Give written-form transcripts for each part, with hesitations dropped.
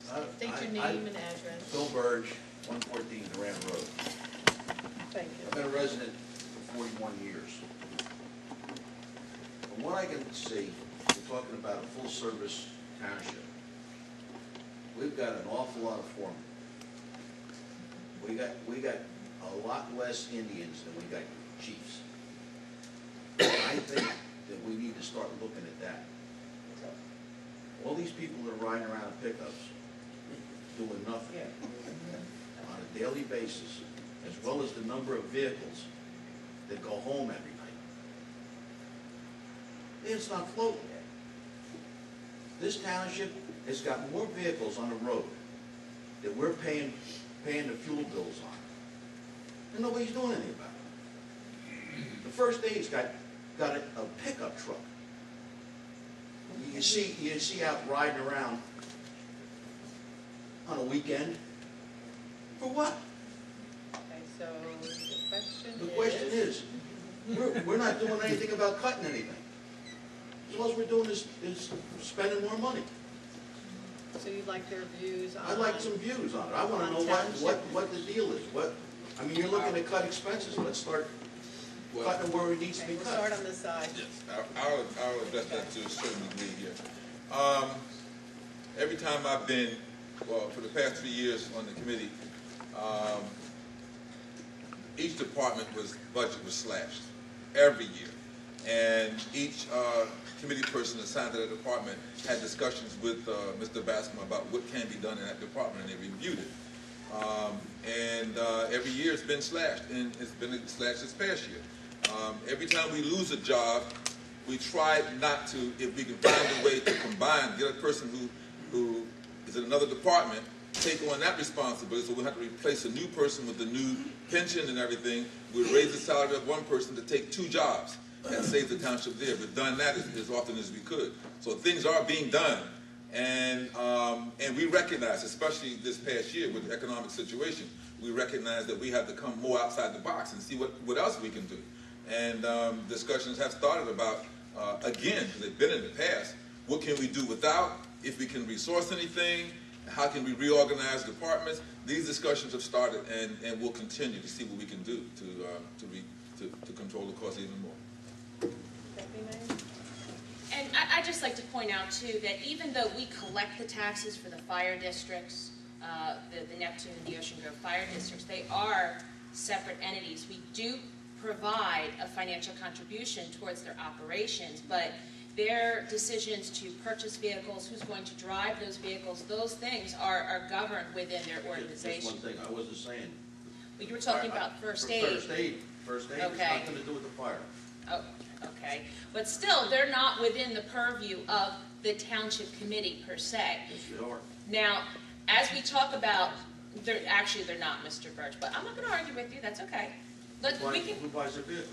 State your name and address. Phil Burge, 114 Duran Road. Thank you. I've been a resident for 41 years. From what I can see, we're talking about a full-service township. We've got an awful lot of foremen. We got a lot less Indians than we got chiefs. I think that we need to start looking at that. All these people that are riding around in pickups, doing nothing on a daily basis, as well as the number of vehicles that go home every night. It's not floating. This township has got more vehicles on the road that we're paying the fuel bills on, and nobody's doing anything about it. The first day he's got a pickup truck. You see out riding around on a weekend. For what? Okay, so the The question is, we're not doing anything about cutting anything. So all we're doing is spending more money. So you'd like their views on? I'd like some views on it. I want to know what the deal is. I mean, you're looking to cut expenses. Let's start cutting where it needs to be We'll cut. start on this side. Yes, I'll address that to a certain degree here. Every time I've been, well, for the past 3 years on the committee, each department budget was slashed every year, and each committee person assigned to that department had discussions with Mr. Bascom about what can be done in that department, and they reviewed it. Every year it's been slashed, and it's been slashed this past year. Every time we lose a job, we try not to, if we can find a way to combine, get a person who is in another department, take on that responsibility, so we have to replace a new person with a new pension and everything. We raise the salary of one person to take 2 jobs and save the township there. We've done that as often as we could. So things are being done, and we recognize, especially this past year with the economic situation, we recognize that we have to come more outside the box and see what else we can do. And discussions have started about, again, because they've been in the past, what can we do without, if we can resource anything, how can we reorganize departments. These discussions have started, and we'll continue to see what we can do to control the cost even more. And I'd just like to point out, too, that even though we collect the taxes for the fire districts, the Neptune and the Ocean Grove fire districts, they are separate entities. We do provide a financial contribution towards their operations, but their decisions to purchase vehicles, who's going to drive those vehicles, those things are governed within their organization. Just one thing, I wasn't saying. Well, you were talking about first aid. First aid has Okay. nothing to do with the fire. Oh, okay. But still, they're not within the purview of the township committee per se. Yes, they are. Now, as we talk about, actually they're not, Mr. Birch, but I'm not going to argue with you, that's okay. Who buys their vehicles?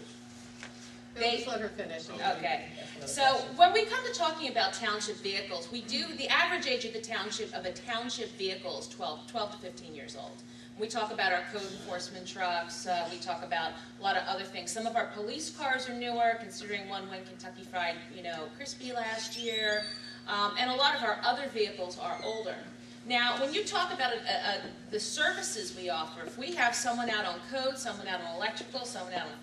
Just let her finish. Okay. So when we come to talking about township vehicles, the average age of a township vehicle is 12 to 15 years old. We talk about our code enforcement trucks, we talk about a lot of other things. Some of our police cars are newer, considering one went Kentucky Fried, Crispy last year, and a lot of our other vehicles are older. Now, when you talk about the services we offer, if we have someone out on code, someone out on electrical, someone out on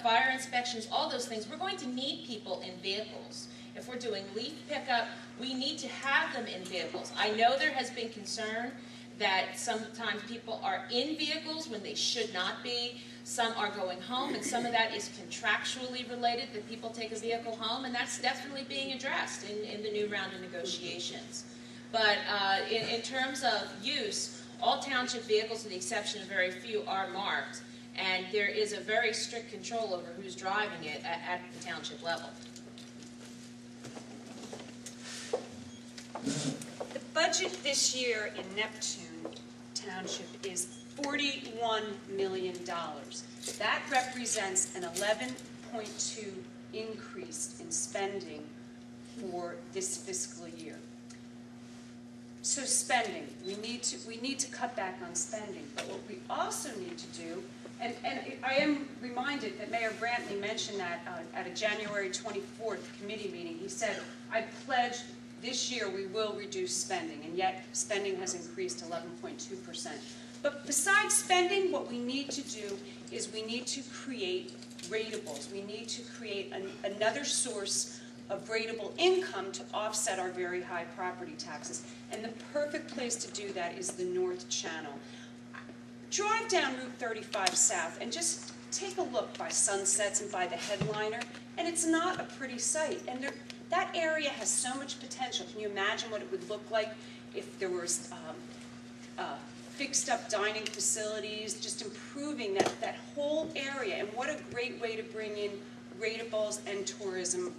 fire inspections, all those things, we're going to need people in vehicles. If we're doing leaf pickup, we need to have them in vehicles. I know there has been concern that sometimes people are in vehicles when they should not be. Some are going home, and some of that is contractually related, that people take a vehicle home, and that's definitely being addressed in the new round of negotiations. But in terms of use, all township vehicles, with the exception of very few, are marked, and there is a very strict control over who's driving it at the township level. The budget this year in Neptune Township is $41 million. That represents an 11.2 increase in spending for this fiscal year. So spending, we need to cut back on spending. But what we also need to do, and I am reminded that Mayor Brantley mentioned that at a January 24th committee meeting. He said, I pledged this year we will reduce spending, and yet spending has increased 11.2%. But besides spending, what we need to do is we need to create ratables. We need to create another source of ratable income to offset our very high property taxes. And the perfect place to do that is the North Channel. Drive down Route 35 South and just take a look by Sunsets and by the Headliner, and it's not a pretty sight. And that area has so much potential. Can you imagine what it would look like if there was fixed-up dining facilities, just improving that whole area? And what a great way to bring in ratables and tourism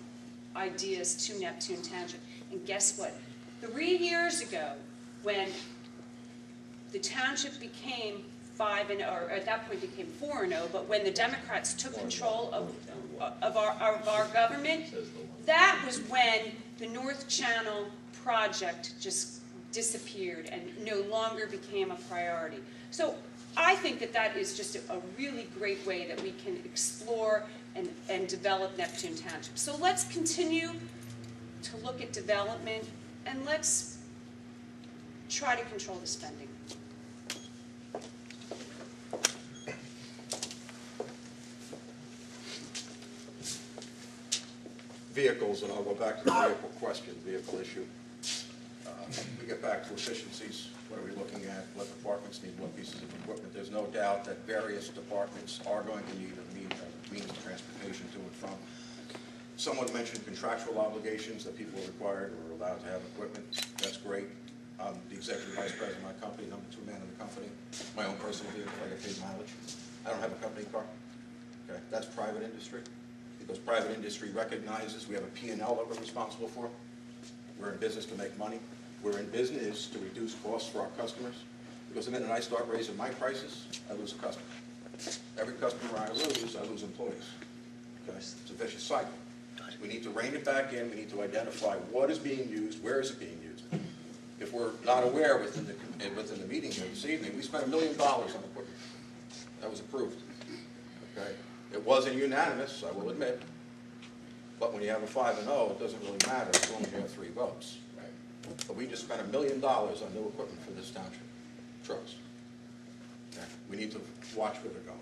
ideas to Neptune Township. And guess what? 3 years ago, when the township became 5-0, or at that point became 4-0, but when the Democrats took control of our government, that was when the North Channel project just disappeared and no longer became a priority. So I think that that is just a really great way that we can explore and develop Neptune Township. So let's continue to look at development, and let's try to control the spending. Vehicles, and I'll go back to the vehicle issue. We get back to efficiencies. What are we looking at? What departments need what pieces of equipment? There's no doubt that various departments are going to need a means of transportation to and from. Someone mentioned contractual obligations that people are required or allowed to have equipment. That's great. I'm the executive vice president of my company, number 2 man in the company. My own personal vehicle, I get paid mileage. I don't have a company car. Okay, that's private industry. Because private industry recognizes we have a P&L that we're responsible for. We're in business to make money. We're in business to reduce costs for our customers. Because the minute I start raising my prices, I lose a customer. Every customer I lose employees. Okay? It's a vicious cycle. We need to rein it back in. We need to identify what is being used, where is it being used. If we're not aware within the meeting here this evening, we spent $1 million on equipment. That was approved. Okay? It wasn't unanimous, I will admit. But when you have a 5-0, it doesn't really matter as long as you have 3 votes. But we just spent $1 million on new equipment for this township, trucks. Okay? We need to watch where they're going.